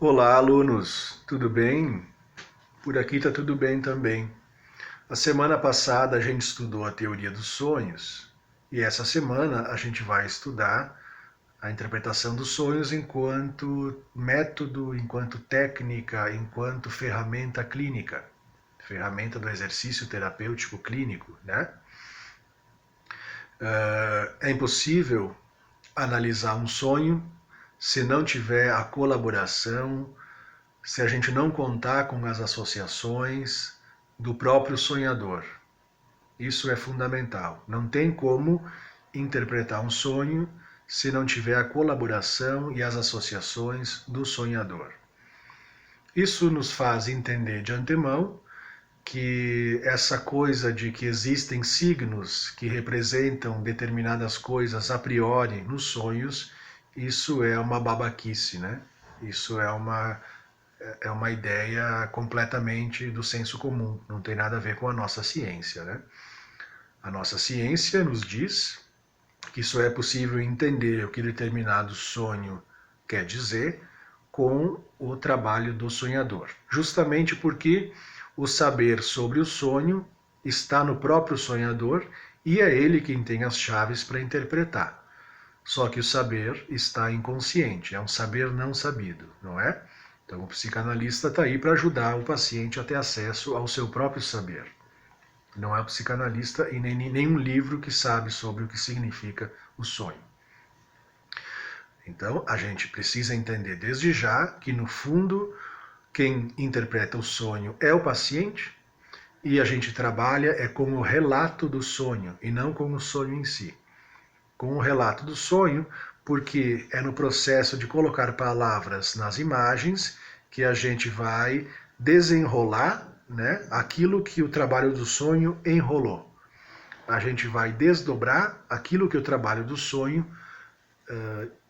Olá, alunos, tudo bem? Por aqui está tudo bem também. A semana passada a gente estudou a teoria dos sonhos e essa semana a gente vai estudar a interpretação dos sonhos enquanto método, enquanto técnica, enquanto ferramenta clínica, ferramenta do exercício terapêutico clínico, né? É impossível analisar um sonho se não tiver a colaboração, se a gente não contar com as associações do próprio sonhador. Isso é fundamental. Não tem como interpretar um sonho se não tiver a colaboração e as associações do sonhador. Isso nos faz entender de antemão que essa coisa de que existem signos que representam determinadas coisas a priori nos sonhos, isso é uma babaquice, né? Isso é uma ideia completamente do senso comum, não tem nada a ver com a nossa ciência, né? A nossa ciência nos diz que só é possível entender o que determinado sonho quer dizer com o trabalho do sonhador, justamente porque o saber sobre o sonho está no próprio sonhador e é ele quem tem as chaves para interpretar. Só que o saber está inconsciente, é um saber não sabido, não é? Então o psicanalista está aí para ajudar o paciente a ter acesso ao seu próprio saber. Não é o psicanalista e nem nenhum livro que sabe sobre o que significa o sonho. Então a gente precisa entender desde já que no fundo quem interpreta o sonho é o paciente e a gente trabalha com o relato do sonho e não com o sonho em si. Com o relato do sonho, porque é no processo de colocar palavras nas imagens que a gente vai desenrolar, né, aquilo que o trabalho do sonho enrolou. A gente vai desdobrar aquilo que o trabalho do sonho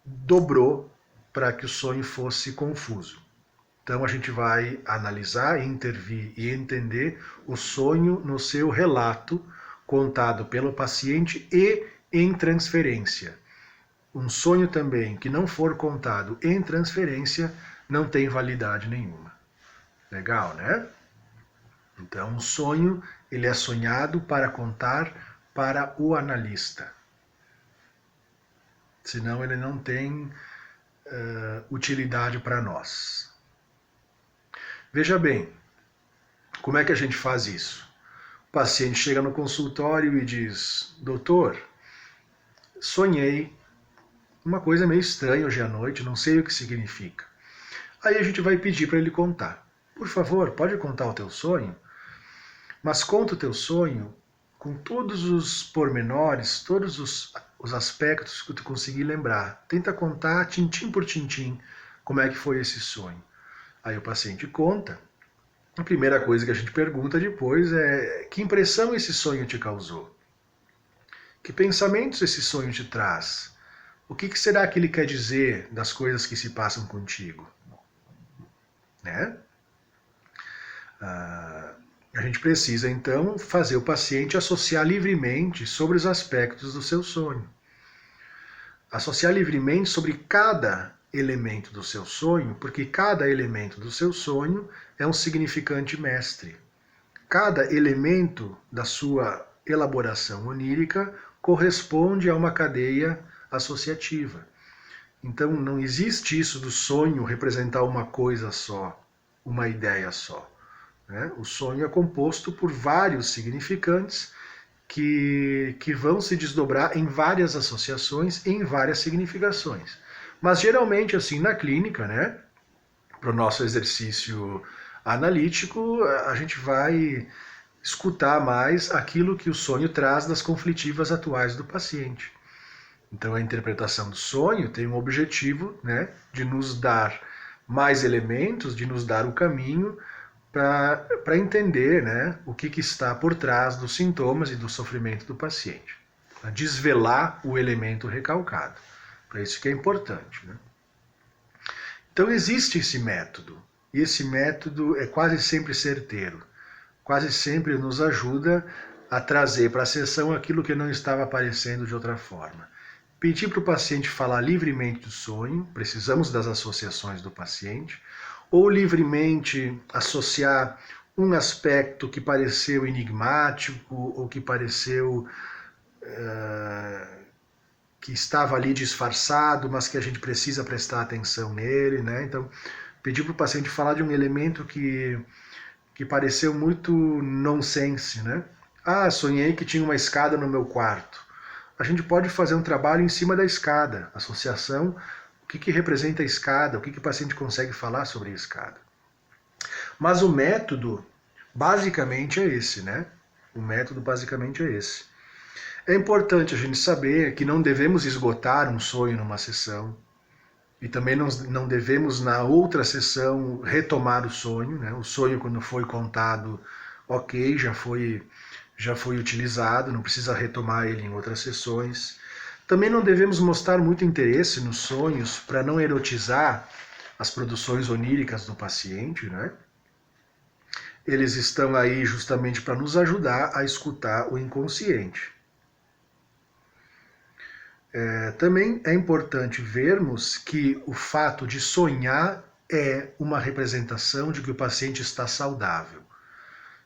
dobrou para que o sonho fosse confuso. Então a gente vai analisar, intervir e entender o sonho no seu relato contado pelo paciente e em transferência. Um sonho também que não for contado em transferência não tem validade nenhuma. Legal, né? Então, um sonho ele é sonhado para contar para o analista. Senão ele não tem utilidade para nós. Veja bem, como é que a gente faz isso? O paciente chega no consultório e diz: doutor, sonhei uma coisa meio estranha hoje à noite, não sei o que significa. Aí a gente vai pedir para ele contar. Por favor, pode contar o teu sonho? Mas conta o teu sonho com todos os pormenores, todos os aspectos que tu conseguir lembrar. Tenta contar tintim por tintim como é que foi esse sonho. Aí o paciente conta. A primeira coisa que a gente pergunta depois é: que impressão esse sonho te causou? Que pensamentos esse sonho te traz? O que será que ele quer dizer das coisas que se passam contigo? Né? A gente precisa, então, fazer o paciente associar livremente sobre os aspectos do seu sonho. Associar livremente sobre cada elemento do seu sonho, porque cada elemento do seu sonho é um significante mestre. Cada elemento da sua elaboração onírica corresponde a uma cadeia associativa. Então não existe isso do sonho representar uma coisa só, uma ideia só. Né? O sonho é composto por vários significantes que vão se desdobrar em várias associações, em várias significações. Mas geralmente, assim, na clínica, né, para o nosso exercício analítico, a gente vai escutar mais aquilo que o sonho traz das conflitivas atuais do paciente. Então a interpretação do sonho tem um objetivo, né, de nos dar mais elementos, de nos dar o caminho para entender, né, o que está por trás dos sintomas e do sofrimento do paciente. Para desvelar o elemento recalcado. Para isso que é importante. Né? Então existe esse método. E esse método é quase sempre certeiro. Quase sempre nos ajuda a trazer para a sessão aquilo que não estava aparecendo de outra forma. pedir para o paciente falar livremente do sonho, precisamos das associações do paciente, ou livremente associar um aspecto que pareceu enigmático ou que pareceu que estava ali disfarçado, mas que a gente precisa prestar atenção nele, né? Então, pedir para o paciente falar de um elemento que pareceu muito nonsense, né? Ah, sonhei que tinha uma escada no meu quarto. A gente pode fazer um trabalho em cima da escada, associação, o que representa a escada, o que o paciente consegue falar sobre a escada. Mas o método basicamente é esse, né? O método basicamente é esse. É importante a gente saber que não devemos esgotar um sonho numa sessão e também não devemos na outra sessão retomar o sonho, né? O sonho quando foi contado, ok, já foi utilizado, não precisa retomar ele em outras sessões. Também não devemos mostrar muito interesse nos sonhos para não erotizar as produções oníricas do paciente, né? Eles estão aí justamente para nos ajudar a escutar o inconsciente. Também é importante vermos que o fato de sonhar é uma representação de que o paciente está saudável.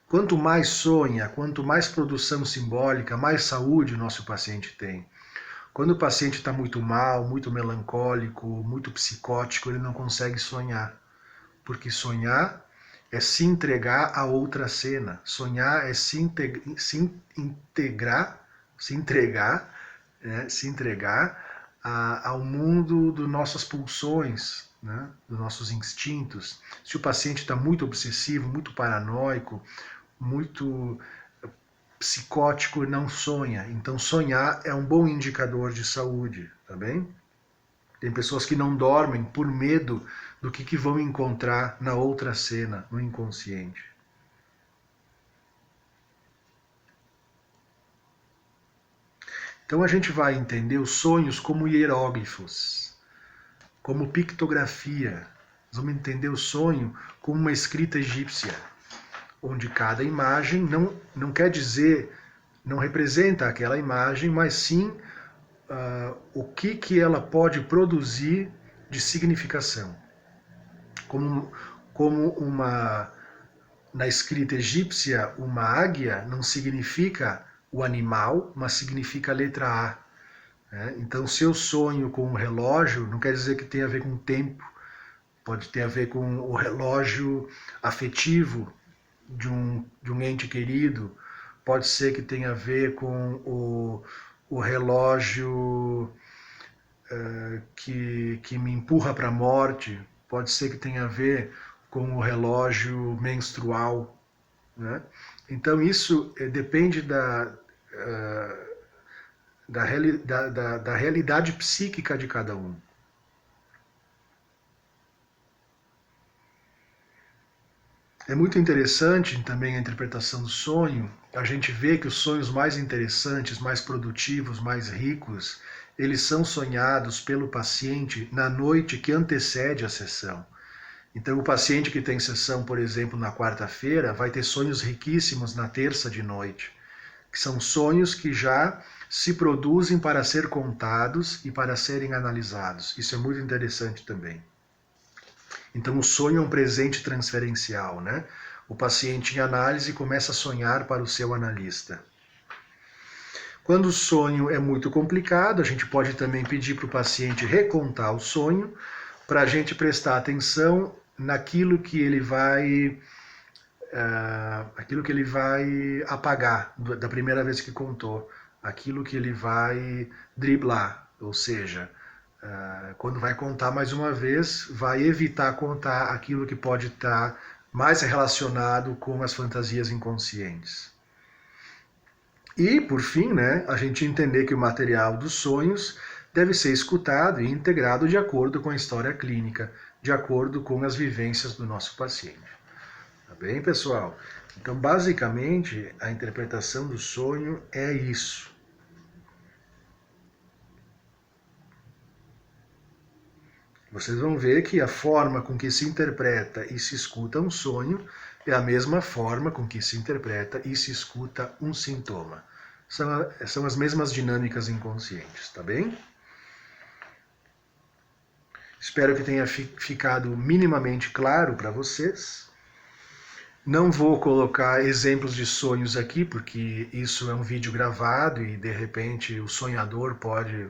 Quanto mais sonha, quanto mais produção simbólica, mais saúde o nosso paciente tem. Quando o paciente está muito mal, muito melancólico, muito psicótico, ele não consegue sonhar. Porque sonhar é se entregar a outra cena. Sonhar é se entregar ao mundo das nossas pulsões, né? Dos nossos instintos. Se o paciente está muito obsessivo, muito paranoico, muito psicótico, não sonha. Então sonhar é um bom indicador de saúde, tá bem? Tem pessoas que não dormem por medo do que vão encontrar na outra cena, no inconsciente. Então a gente vai entender os sonhos como hieróglifos, como pictografia. Nós vamos entender o sonho como uma escrita egípcia, onde cada imagem não quer dizer, não representa aquela imagem, mas sim o que ela pode produzir de significação. Como na escrita egípcia, uma águia não significa o animal, mas significa a letra A. Então, se eu sonho com um relógio, não quer dizer que tenha a ver com o tempo, pode ter a ver com o relógio afetivo de um ente querido, pode ser que tenha a ver com o relógio que me empurra para a morte, pode ser que tenha a ver com o relógio menstrual, né? Então isso depende da realidade psíquica de cada um. É muito interessante também a interpretação do sonho. A gente vê que os sonhos mais interessantes, mais produtivos, mais ricos, eles são sonhados pelo paciente na noite que antecede a sessão. Então, o paciente que tem sessão, por exemplo, na quarta-feira, vai ter sonhos riquíssimos na terça de noite, que são sonhos que já se produzem para ser contados e para serem analisados. Isso é muito interessante também. Então, o sonho é um presente transferencial, né? O paciente em análise começa a sonhar para o seu analista. Quando o sonho é muito complicado, a gente pode também pedir para o paciente recontar o sonho, para a gente prestar atenção naquilo que ele vai apagar da primeira vez que contou, aquilo que ele vai driblar, ou seja, quando vai contar mais uma vez, vai evitar contar aquilo que pode estar mais relacionado com as fantasias inconscientes. E, por fim, né, a gente entender que o material dos sonhos deve ser escutado e integrado de acordo com a história clínica, de acordo com as vivências do nosso paciente. Tá bem, pessoal? Então, basicamente, a interpretação do sonho é isso. Vocês vão ver que a forma com que se interpreta e se escuta um sonho é a mesma forma com que se interpreta e se escuta um sintoma. São as mesmas dinâmicas inconscientes, tá bem? Espero que tenha ficado minimamente claro para vocês. Não vou colocar exemplos de sonhos aqui, porque isso é um vídeo gravado e de repente o sonhador pode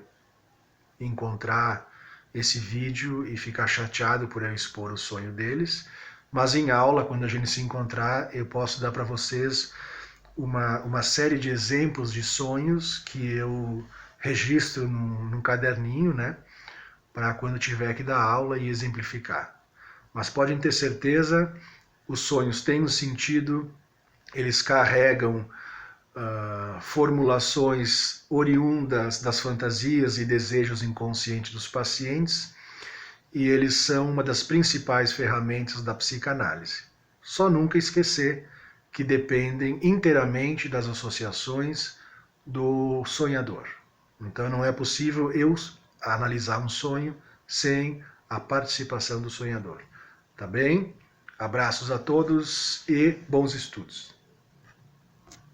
encontrar esse vídeo e ficar chateado por eu expor o sonho deles. Mas em aula, quando a gente se encontrar, eu posso dar para vocês uma série de exemplos de sonhos que eu registro num caderninho, né? Para quando tiver que dar aula e exemplificar. Mas podem ter certeza, os sonhos têm um sentido, eles carregam formulações oriundas das fantasias e desejos inconscientes dos pacientes, e eles são uma das principais ferramentas da psicanálise. Só nunca esquecer que dependem inteiramente das associações do sonhador. Então não é possível eu analisar um sonho sem a participação do sonhador. Tá bem? Abraços a todos e bons estudos.